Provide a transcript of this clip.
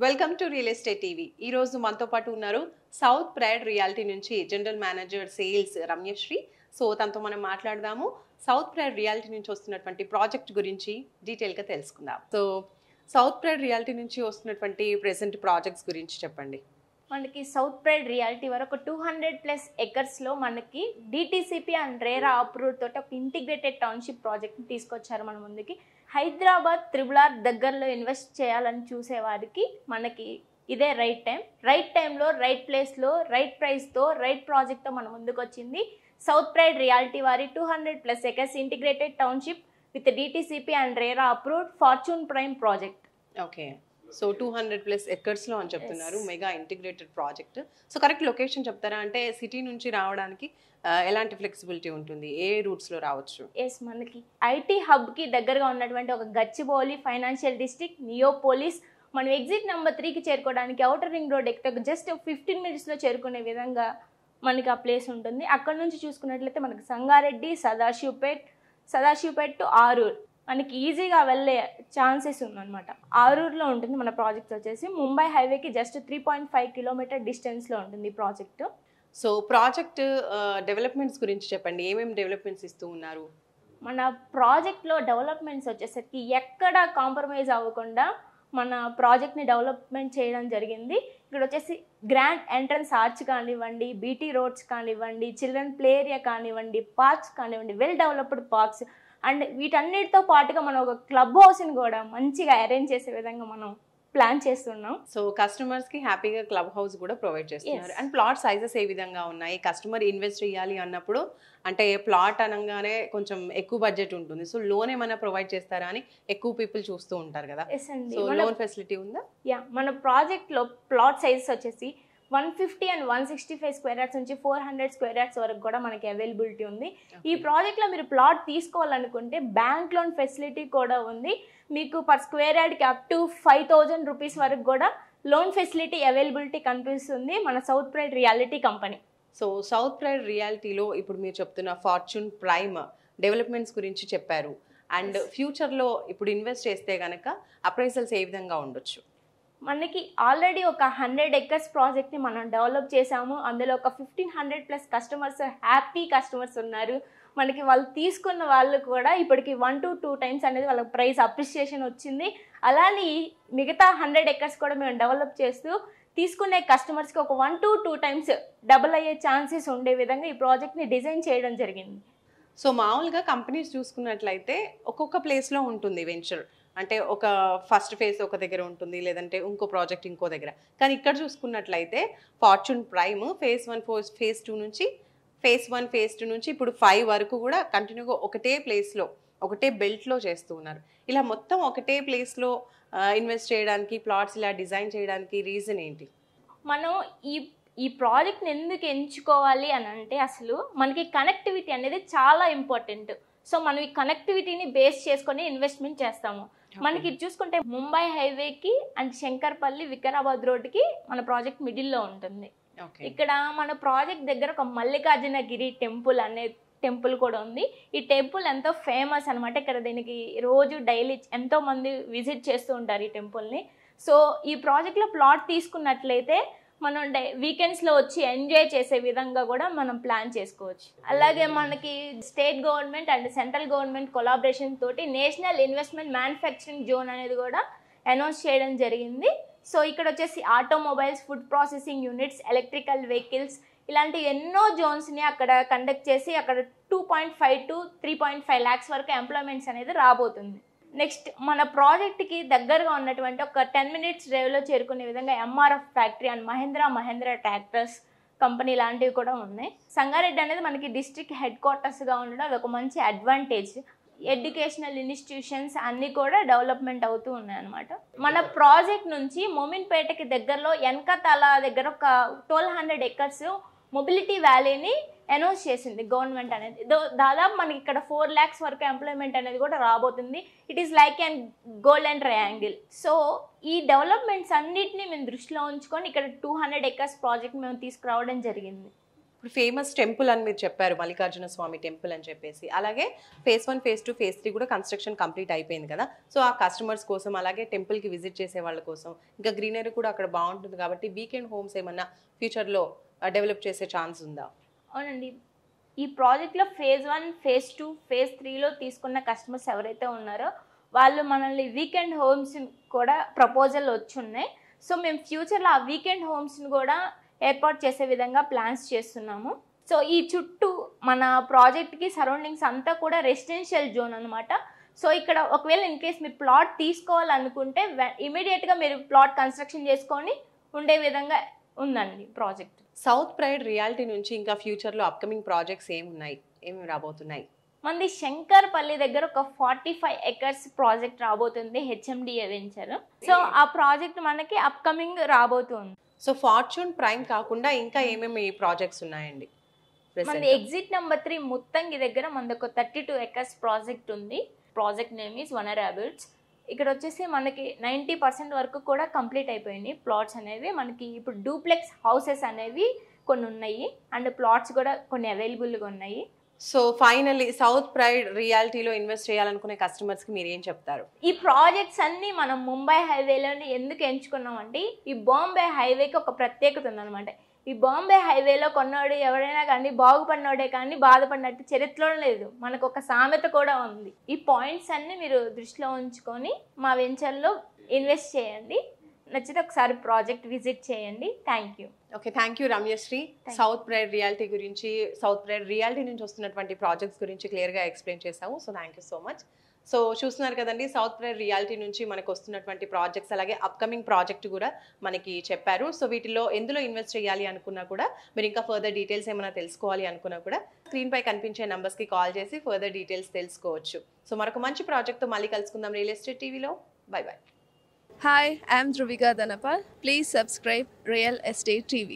Welcome to real estate TV. ఈ రోజు మనతో పాటు ఉన్నారు సౌత్ ప్రైడ్ రియాలిటీ నుంచి general manager sales Ramyasri. So తనతో మనం మాట్లాడదాము. సౌత్ ప్రైడ్ రియాలిటీ నుంచి వస్తున్నటువంటి ప్రాజెక్ట్ గురించి డీటెయిల్గా తెలుసుకుందాం. సో సౌత్ ప్రైడ్ రియాలిటీ నుంచి వస్తున్నటువంటి ప్రెసెంట్ ప్రాజెక్ట్స్ గురించి చెప్పండి. మనకి సౌత్ ప్రైడ్ రియాలిటీ వరకు 200+ ఎకర్స్లో మనకి డిటిసిపి అండ్ రేరా అప్రూవ్ తోటి ఒక ఇంటిగ్రేటెడ్ టౌన్షిప్ ప్రాజెక్ట్ని తీసుకొచ్చారు మన ముందుకి. హైదరాబాద్ త్రిబుల్ దగ్గరలో ఇన్వెస్ట్ చేయాలని చూసేవారికి మనకి ఇదే రైట్ టైంలో రైట్ ప్లేస్లో రైట్ ప్రైస్తో రైట్ ప్రాజెక్ట్తో మన ముందుకు వచ్చింది సౌత్ ప్రైడ్ రియాలిటీ వారి 200+ acres integrated township with DTCP and RERA approved fortune prime project. Okay, so 200+ ఎకర్స్లో అని చెప్తున్నారు. Mega integrated project. So correct location చెప్తారా? అంటే సిటీ నుంచి రావడానికి ఎలాంటి ఫ్లెక్సిబిలిటీ ఉంటుంది? ఏ రూట్స్లో రావచ్చు? ఎస్, మనకి ఐటీ హబ్కి దగ్గరగా ఉన్నటువంటి ఒక గచ్చిబౌలి ఫైనాన్షియల్ డిస్ట్రిక్ట్, నియోపోలిస్, మనం ఎగ్జిట్ నెంబర్ 3కి చేరుకోవడానికి అవుటర్ రింగ్ రోడ్ ఎక్కితే జస్ట్ 15 మినిట్స్లో చేరుకునే విధంగా మనకి ఆ ప్లేస్ ఉంటుంది. అక్కడ నుంచి చూసుకున్నట్లయితే మనకి సంగారెడ్డి, సదాశివపేట్ టు ఆరూర్ మనకి ఈజీగా వెళ్ళే ఛాన్సెస్ ఉందన్నమాట. ఆరూర్లో ఉంటుంది మన ప్రాజెక్ట్ వచ్చేసి. ముంబై హైవేకి జస్ట్ 3.5 కిలోమీటర్ డిస్టెన్స్లో ఉంటుంది ఈ ప్రాజెక్టు. సో ప్రాజెక్ట్ డెవలప్మెంట్స్ గురించి చెప్పండి. ఏమేమి డెవలప్మెంట్స్ ఇస్తూ ఉన్నారు? మన ప్రాజెక్ట్లో డెవలప్మెంట్స్ వచ్చేసరికి ఎక్కడ కాంప్రమైజ్ అవ్వకుండా మన ప్రాజెక్ట్ని డెవలప్మెంట్ చేయడం జరిగింది. ఇక్కడ వచ్చేసి గ్రాండ్ ఎంట్రన్స్ ఆర్చ్ కానివ్వండి, బీటీ రోడ్స్ కానివ్వండి, చిల్డ్రన్ ప్లే ఏరియా కానివ్వండి, పార్క్స్ కానివ్వండి, వెల్ డెవలప్డ్ పార్క్స్ అండ్ వీటన్నిటితో పాటుగా మనం ఒక క్లబ్ హౌస్ని కూడా మంచిగా అరేంజ్ చేసే విధంగా మనం ప్లాన్ చేస్తున్నాం. సో కస్టమర్స్కి హ్యాపీగా క్లబ్ హౌస్ కూడా ప్రొవైడ్ చేస్తున్నారు. అండ్ ప్లాట్ సైజెస్ ఏ విధంగా ఉన్నాయి? కస్టమర్ ఇన్వెస్ట్ చేయాలి అన్నప్పుడు అంటే ప్లాట్ అనగానే కొంచెం ఎక్కువ బడ్జెట్ ఉంటుంది. సో లోన్ ఏమైనా ప్రొవైడ్ చేస్తారా అని ఎక్కువ పీపుల్ చూస్తూ ఉంటారు కదా. సో లోన్ ఫెసిలిటీ ఉందా? మన ప్రాజెక్ట్లో ప్లాట్ సైజెస్ వచ్చేసి 150 and 165 స్క్వేర్ యార్డ్స్ నుంచి 400 స్క్వేర్ యార్డ్స్ వరకు కూడా మనకి అవైలబిలిటీ ఉంది. ఈ ప్రాజెక్ట్లో మీరు ప్లాట్ తీసుకోవాలనుకుంటే బ్యాంక్ లోన్ ఫెసిలిటీ కూడా ఉంది. మీకు పర్ స్క్వేర్ యార్డ్కి అప్ టు 5,000 రూపీస్ వరకు కూడా లోన్ ఫెసిలిటీ అవైలబిలిటీ కనిపిస్తుంది మన South Pride Reality company. So South Pride రియాలిటీలో ఇప్పుడు మీరు చెప్తున్న ఫార్చ్యూన్ ప్రైమ్ డెవలప్మెంట్స్ గురించి చెప్పారు. అండ్ ఫ్యూచర్లో ఇప్పుడు ఇన్వెస్ట్ చేస్తే కనుక అప్రైజల్స్ ఏ విధంగా ఉండొచ్చు? మనకి ఆల్రెడీ ఒక 100 ఎకర్స్ ప్రాజెక్ట్ని మనం డెవలప్ చేసాము. అందులో ఒక 1500+ కస్టమర్స్, హ్యాపీ కస్టమర్స్ ఉన్నారు. మనకి వాళ్ళు తీసుకున్న వాళ్ళు కూడా ఇప్పటికి 1 to 2 టైమ్స్ అనేది వాళ్ళకి ప్రైస్ అప్రిషియేషన్ వచ్చింది. అలానే మిగతా 100 ఎకర్స్ కూడా మేము డెవలప్ చేస్తూ తీసుకునే కస్టమర్స్కి ఒక 1 to 2 టైమ్స్ డబుల్ అయ్యే ఛాన్సెస్ ఉండే విధంగా ఈ ప్రాజెక్ట్ని డిజైన్ చేయడం జరిగింది. సో మామూలుగా కంపెనీస్ చూసుకున్నట్లయితే ఒక్కొక్క ప్లేస్లో ఉంటుంది వెంచర్. అంటే ఒక ఫస్ట్ ఫేజ్ ఒక దగ్గర ఉంటుంది, లేదంటే ఇంకో ప్రాజెక్ట్ ఇంకో దగ్గర. కానీ ఇక్కడ చూసుకున్నట్లయితే ఫార్చ్యూన్ ప్రైమ్ ఫేజ్ 1 ఫేజ్ 2 నుంచి ఫేజ్ 1 ఫేజ్ 2 నుంచి ఇప్పుడు 5 వరకు కూడా కంటిన్యూగా ఒకటే ప్లేస్లో ఒకటే బెల్ట్లో చేస్తూ ఉన్నారు. ఇలా మొత్తం ఒకటే ప్లేస్లో ఇన్వెస్ట్ చేయడానికి, ప్లాట్స్ ఇలా డిజైన్ చేయడానికి రీజన్ ఏంటి? మనం ఈ ప్రాజెక్ట్ని ఎందుకు ఎంచుకోవాలి అని అంటే అసలు మనకి కనెక్టివిటీ అనేది చాలా ఇంపార్టెంట్. సో మనం ఈ కనెక్టివిటీని బేస్ చేసుకొని ఇన్వెస్ట్మెంట్ చేస్తాము. మనకి చూసుకుంటే ముంబై హైవేకి అండ్ శంకర్పల్లి, వికారాబాద్ రోడ్డుకి మన ప్రాజెక్ట్ మిడిల్లో ఉంటుంది. ఇక్కడ మన ప్రాజెక్ట్ దగ్గర ఒక మల్లికార్జునగిరి టెంపుల్ అనే టెంపుల్ కూడా ఉంది. ఈ టెంపుల్ ఎంతో ఫేమస్ అనమాట. ఇక్కడ దీనికి రోజు డైలీ ఎంతో మంది విజిట్ చేస్తూ ఉంటారు ఈ టెంపుల్ని. సో ఈ ప్రాజెక్ట్లో ప్లాట్ తీసుకున్నట్లయితే మనం వీకెండ్స్లో వచ్చి ఎంజాయ్ చేసే విధంగా కూడా మనం ప్లాన్ చేసుకోవచ్చు. అలాగే మనకి state government and central government collaboration తోటి నేషనల్ ఇన్వెస్ట్మెంట్ మ్యానుఫ్యాక్చరింగ్ జోన్ అనేది కూడా అనౌన్స్ చేయడం జరిగింది. సో ఇక్కడ వచ్చేసి automobiles, food processing units, electrical vehicles ఇలాంటి ఎన్నో జోన్స్ని అక్కడ కండక్ట్ చేసి అక్కడ 2.5 to 3.5 lakhs వరకు ఎంప్లాయ్మెంట్స్ అనేది రాబోతుంది. నెక్స్ట్ మన ప్రాజెక్ట్కి దగ్గరగా ఉన్నటువంటి ఒక 10 minutes డ్రైవ్లో చేరుకునే విధంగా MRF factory and Mahindra tractors company లాంటివి కూడా ఉన్నాయి. సంగారెడ్డి అనేది మనకి డిస్ట్రిక్ట్ హెడ్ క్వార్టర్స్గా ఉండడం అది ఒక మంచి అడ్వాంటేజ్. ఎడ్యుకేషనల్ ఇన్స్టిట్యూషన్స్ అన్నీ కూడా డెవలప్మెంట్ అవుతూ ఉన్నాయన్నమాట. మన ప్రాజెక్ట్ నుంచి మోమిన్పేటకి దగ్గరలో ఎన్కతల దగ్గర ఒక 1200 ఎకర్స్ మొబిలిటీ వ్యాలీని అనౌన్స్ చేసింది గవర్నమెంట్ అనేది. దాదాపు మనకి ఇక్కడ 4 lakhs వరకు ఎంప్లాయ్మెంట్ అనేది కూడా రాబోతుంది. It is like and golden triangle. So ఈ డెవలప్మెంట్స్ అన్నిటిని మేము దృష్టిలో ఉంచుకొని ఇక్కడ 200 ఎకర్స్ ప్రాజెక్ట్ మేము తీసుకురావడం జరిగింది. ఇప్పుడు ఫేమస్ టెంపుల్ అని మీరు చెప్పారు, మల్లికార్జున స్వామి టెంపుల్ అని చెప్పేసి. అలాగే phase 1, phase 2, phase 3 కూడా కన్స్ట్రక్షన్ కంప్లీట్ అయిపోయింది కదా. సో ఆ కస్టమర్స్ కోసం, అలాగే టెంపుల్కి విజిట్ చేసే వాళ్ళ కోసం, ఇంకా గ్రీనరీ కూడా అక్కడ బాగుంటుంది కాబట్టి వీకెండ్ హోమ్స్ ఏమన్నా ఫ్యూచర్లో డెవలప్ చేసే ఛాన్స్ ఉందా? అవునండి, ఈ ప్రాజెక్ట్లో phase 1, phase 2, phase 3లో తీసుకున్న కస్టమర్స్ ఎవరైతే ఉన్నారో వాళ్ళు మనల్ని వీకెండ్ హోమ్స్ కూడా ప్రపోజల్ వచ్చి ఉన్నాయి. సో మేము ఫ్యూచర్లో ఆ వీకెండ్ హోమ్స్ని కూడా ఏర్పాటు చేసే విధంగా ప్లాన్స్ చేస్తున్నాము. సో ఈ చుట్టూ మన ప్రాజెక్ట్కి సరౌండింగ్స్ అంతా కూడా రెసిడెన్షియల్ జోన్ అనమాట. సో ఇక్కడ ఒకవేళ ఇన్ కేస్ మీరు ప్లాట్ తీసుకోవాలనుకుంటే ఇమీడియట్గా మీరు ప్లాట్ కన్స్ట్రక్షన్ చేసుకొని ఉండే విధంగా ఉందండి ప్రాజెక్ట్. సౌత్ ప్రైడ్ రియాలిటీ నుంచి ఇంకా ఫ్యూచర్లో అప్కమింగ్ ప్రాజెక్ట్స్ ఏమి రాబోతున్నాయి? మనది శంకర్పల్లి దగ్గర ఒక 45 acres ప్రాజెక్ట్ రాబోతుంది, హెచ్ఎండిఏ వెంచర్. సో ఆ ప్రాజెక్ట్ మనకి అప్కమింగ్ రాబోతుంది. సో ఫార్చ్యూన్ ప్రైమ్ కాకుండా ఇంకా ఏమేమి ప్రాజెక్ట్స్ ఉన్నాయండి? మనది ఎగ్జిట్ నెంబర్ 3 ముత్తంగి దగ్గర మనది ఒక 32 acres ప్రాజెక్ట్ ఉంది. ప్రాజెక్ట్ నేమ్ ఈజ్ వనరాబిల్స్. ఇక్కడ వచ్చేసి మనకి 90% వరకు కూడా కంప్లీట్ అయిపోయినాయి ప్లాట్స్ అనేవి. మనకి ఇప్పుడు డూప్లెక్స్ హౌసెస్ అనేవి కొన్ని ఉన్నాయి అండ్ ప్లాట్స్ కూడా కొన్ని అవైలబుల్గా ఉన్నాయి. సో ఫైనల్లీ సౌత్ ప్రైడ్ రియాలిటీలో ఇన్వెస్ట్ చేయాలనుకునే కస్టమర్స్కి మీరు ఏం చెప్తారు? ఈ ప్రాజెక్ట్స్ అన్నీ మనం ముంబై హైవేలోనే ఎందుకు ఎంచుకున్నామంటే ఈ బాంబే హైవేకి ఒక ప్రత్యేకత ఉందన్నమాట. ఈ బాంబే హైవేలో కొన్నోడు ఎవరైనా కానీ బాగుపడినోడే కానీ బాధపడినట్టు చరిత్రలో లేదు. మనకు ఒక సామెత కూడా ఉంది. ఈ పాయింట్స్ అన్నీ మీరు దృష్టిలో ఉంచుకొని మా వెంచర్లో ఇన్వెస్ట్ చేయండి. నచ్చితే ఒకసారి ప్రాజెక్ట్ విజిట్ చేయండి. Thank you. Okay, thank you Ramyasri. South Pride reality గురించి, సౌత్ ప్రైడ్ రియాలిటీ నుంచి వస్తున్నటువంటి ప్రాజెక్ట్స్ గురించి క్లియర్గా ఎక్స్ప్లెయిన్ చేసాము. So thank you so much. So చూస్తున్నారు కదండి, సౌత్ ప్రైడ్ రియాలిటీ నుంచి మనకు వస్తున్నటువంటి ప్రాజెక్ట్స్, అలాగే అప్కమింగ్ ప్రాజెక్ట్ కూడా మనకి చెప్పారు. సో వీటిలో ఎందులో ఇన్వెస్ట్ చేయాలి అనుకున్నా కూడా, మీరు ఇంకా ఫర్దర్ డీటెయిల్స్ ఏమైనా తెలుసుకోవాలి అనుకున్నా కూడా స్క్రీన్పై కనిపించే నెంబర్స్కి కాల్ చేసి ఫర్దర్ డీటెయిల్స్ తెలుసుకోవచ్చు. సో మరొక మంచి ప్రాజెక్ట్తో మళ్ళీ కలుసుకుందాం రియల్ ఎస్టేట్ టీవీలో. By by. Hi, I'm Dhruvika Dhanapal. Please subscribe Real Estate TV.